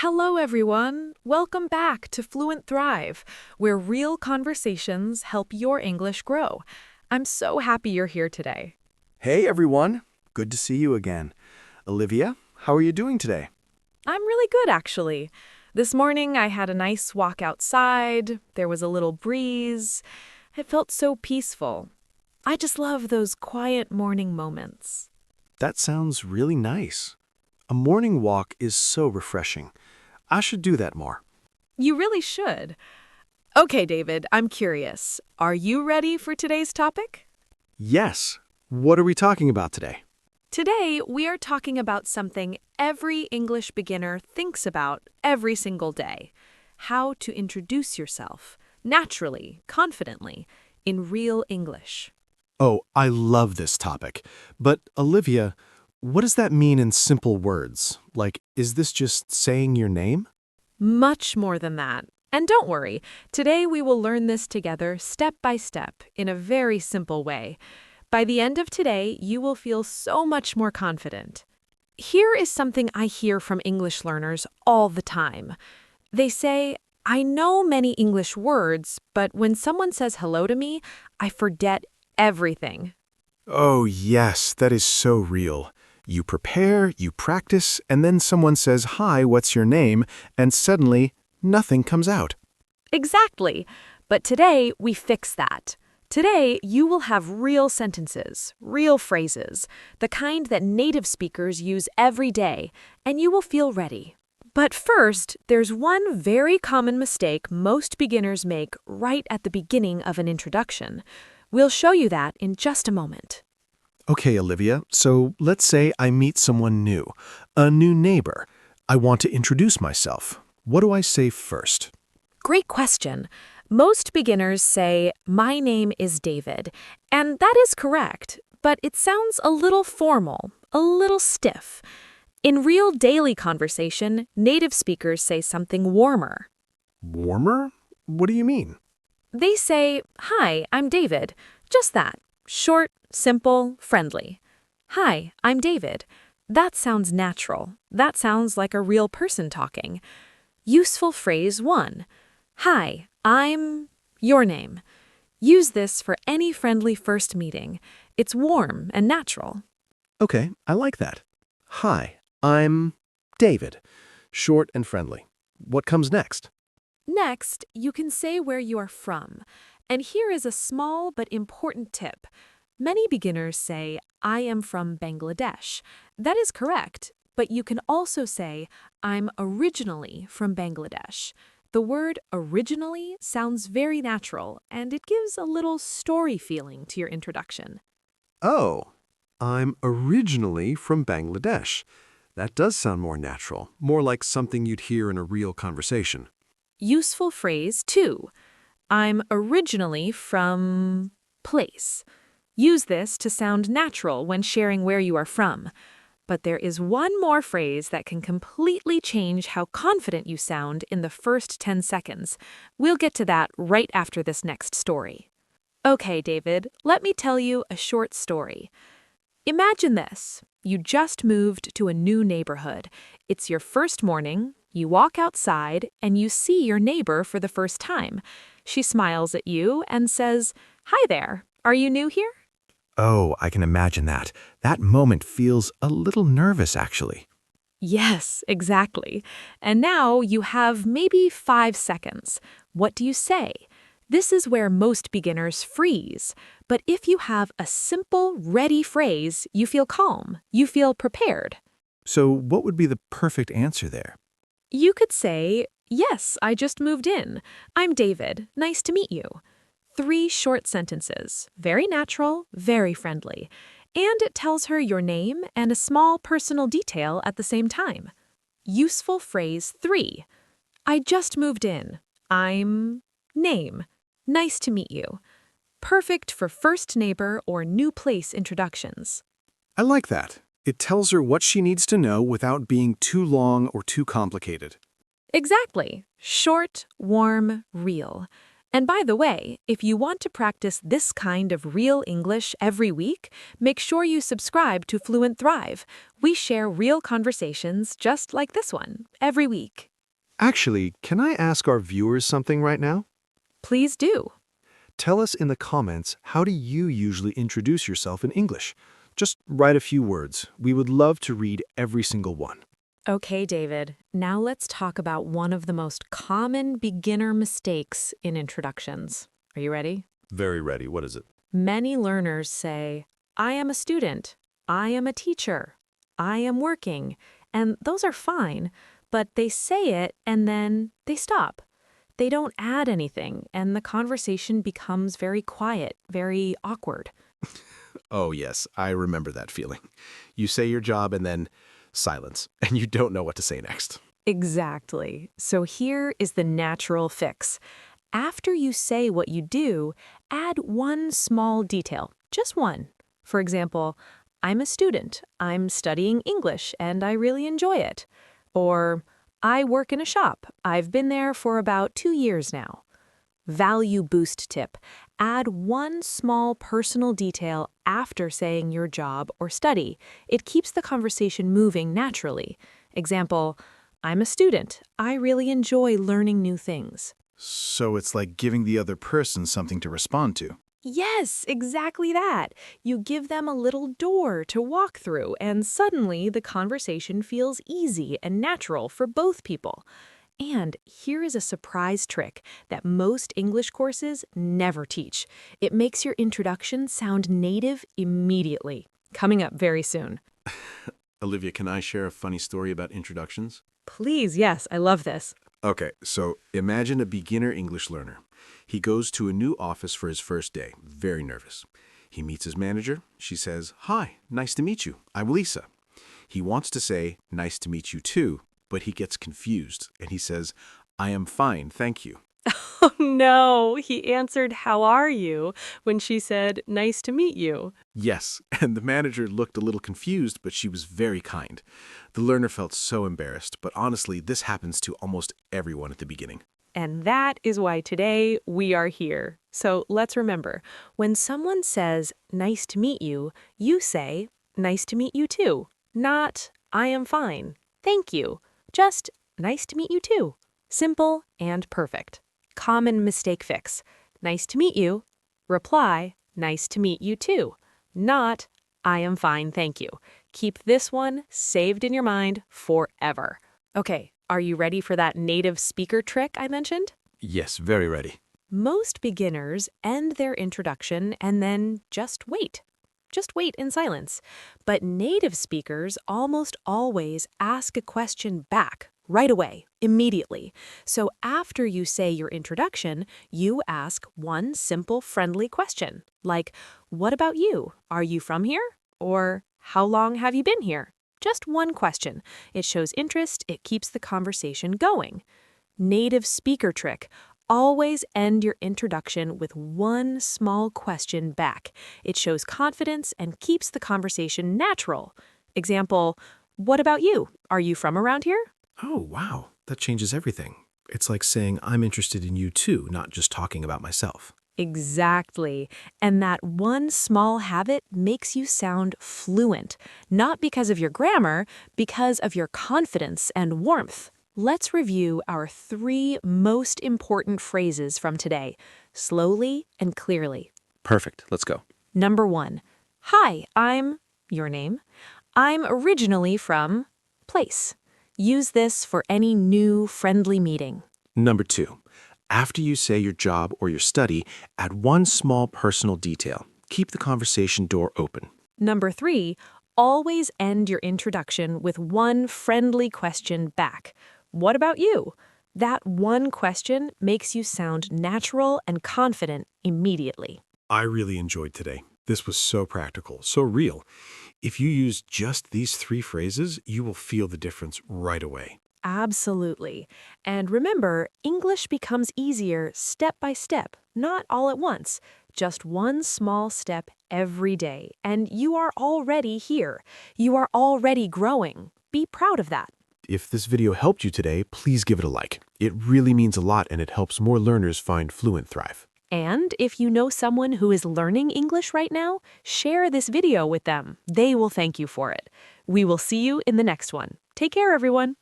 Hello, everyone. Welcome back to Fluent Thrive, where real conversations help your English grow. I'm so happy you're here today. Hey everyone, good to see you again. Olivia, how are you doing today? I'm really good, actually. This morning, I had a nice walk outside. There was a little breeze. It felt so peaceful. I just love those quiet morning moments. That sounds really nice. A morning walk is so refreshing. I should do that more. You really should. Okay, David, I'm curious. Are you ready for today's topic? Yes, what are we talking about today? Today, we are talking about something every English beginner thinks about every single day: how to introduce yourself, naturally, confidently, in real English. Oh, I love this topic. But Olivia, what does that mean in simple words? Like, is this just saying your name? Much more than that. And don't worry, today we will learn this together step by step in a very simple way. By the end of today, you will feel so much more confident. Here is something I hear from English learners all the time. They say, I know many English words, but when someone says hello to me, I forget everything. Oh, yes, that is so real. You prepare, you practice, and then someone says, "Hi, what's your name?" and suddenly, nothing comes out. Exactly. But today, we fix that. Today, you will have real sentences, real phrases, the kind that native speakers use every day, and you will feel ready. But first, there's one very common mistake most beginners make right at the beginning of an introduction. We'll show you that in just a moment. Okay, Olivia, so let's say I meet someone new, a new neighbor. I want to introduce myself. What do I say first? Great question. Most beginners say, my name is David, and that is correct, but it sounds a little formal, a little stiff. In real daily conversation, native speakers say something warmer. Warmer? What do you mean? They say, hi, I'm David. Just that. Short, simple, friendly. Hi, I'm David. That sounds natural. That sounds like a real person talking. Useful phrase 1. Hi, I'm your name. Use this for any friendly first meeting. It's warm and natural. Okay, I like that. Hi, I'm David. Short and friendly. What comes next? Next, you can say where you are from. And here is a small but important tip. Many beginners say, I am from Bangladesh. That is correct, but you can also say, I'm originally from Bangladesh. The word originally sounds very natural, and it gives a little story feeling to your introduction. Oh, I'm originally from Bangladesh. That does sound more natural, more like something you'd hear in a real conversation. Useful phrase 2. I'm originally from place. Use this to sound natural when sharing where you are from. But there is one more phrase that can completely change how confident you sound in the first 10 seconds. We'll get to that right after this next story. Okay, David, let me tell you a short story. Imagine this. You just moved to a new neighborhood. It's your first morning. You walk outside and you see your neighbor for the first time. She smiles at you and says, Hi there, are you new here? Oh, I can imagine that. That moment feels a little nervous, actually. Yes, exactly. And now you have maybe 5 seconds. What do you say? This is where most beginners freeze. But if you have a simple, ready phrase, you feel calm. You feel prepared. So what would be the perfect answer there? You could say, Yes, I just moved in. I'm David. Nice to meet you. 3 short sentences. Very natural, very friendly. And it tells her your name and a small personal detail at the same time. Useful phrase 3. I just moved in. I'm name. Nice to meet you. Perfect for first neighbor or new place introductions. I like that. It tells her what she needs to know without being too long or too complicated. Exactly. Short, warm, real. And by the way, if you want to practice this kind of real English every week, make sure you subscribe to Fluent Thrive. We share real conversations just like this one every week. Actually, can I ask our viewers something right now? Please do. Tell us in the comments, how do you usually introduce yourself in English? Just write a few words. We would love to read every single one. Okay, David. Now let's talk about one of the most common beginner mistakes in introductions. Are you ready? Very ready. What is it? Many learners say, I am a student, I am a teacher, I am working, and those are fine, but they say it and then they stop. They don't add anything, and the conversation becomes very quiet, very awkward. Oh, yes, I remember that feeling. You say your job and then silence, and you don't know what to say next. Exactly. So here is the natural fix. After you say what you do, add one small detail, just one. For example, I'm a student, I'm studying English, and I really enjoy it. Or, I work in a shop, I've been there for about 2 years now. Value boost tip. Add one small personal detail after saying your job or study. It keeps the conversation moving naturally. Example, I'm a student. I really enjoy learning new things. So it's like giving the other person something to respond to. Yes, exactly that. You give them a little door to walk through, and suddenly the conversation feels easy and natural for both people. And here is a surprise trick that most English courses never teach. It makes your introduction sound native immediately. Coming up very soon. Olivia, can I share a funny story about introductions? Please, yes, I love this. Okay, so imagine a beginner English learner. He goes to a new office for his first day, very nervous. He meets his manager. She says, "Hi, nice to meet you. I'm Lisa." He wants to say, "Nice to meet you too," but he gets confused and he says, "I am fine, thank you." Oh no, he answered, "How are you?" when she said, "Nice to meet you." Yes, and the manager looked a little confused, but she was very kind. The learner felt so embarrassed, but honestly, this happens to almost everyone at the beginning. And that is why today we are here. So let's remember, when someone says, "Nice to meet you," you say, "Nice to meet you too." Not, "I am fine. Thank you." Just, "Nice to meet you too." Simple and perfect. Common mistake fix. "Nice to meet you." Reply, "Nice to meet you too." Not, "I am fine, thank you." Keep this one saved in your mind forever. Okay, are you ready for that native speaker trick I mentioned? Yes, very ready. Most beginners end their introduction and then just wait. Just wait in silence. But native speakers almost always ask a question back right away, immediately. So after you say your introduction, you ask one simple friendly question, like, "What about you? Are you from here?" Or, "How long have you been here?" Just one question. It shows interest, it keeps the conversation going. Native speaker trick. Always end your introduction with one small question back. It shows confidence and keeps the conversation natural. Example, "What about you? Are you from around here?" Oh, wow. That changes everything. It's like saying, "I'm interested in you too," not just talking about myself. Exactly. And that one small habit makes you sound fluent, not because of your grammar, because of your confidence and warmth. Let's review our 3 most important phrases from today, slowly and clearly. Perfect. Let's go. Number 1. Hi, I'm your name. I'm originally from place. Use this for any new friendly meeting. Number 2. After you say your job or your study, add one small personal detail. Keep the conversation door open. Number 3, always end your introduction with one friendly question back. What about you? That one question makes you sound natural and confident immediately. I really enjoyed today. This was so practical, so real. If you use just these 3 phrases, you will feel the difference right away. Absolutely. And remember, English becomes easier step by step, not all at once. Just one small step every day, and you are already here. You are already growing. Be proud of that. If this video helped you today, please give it a like. It really means a lot and it helps more learners find Fluent Thrive. And if you know someone who is learning English right now, share this video with them. They will thank you for it. We will see you in the next one. Take care, everyone.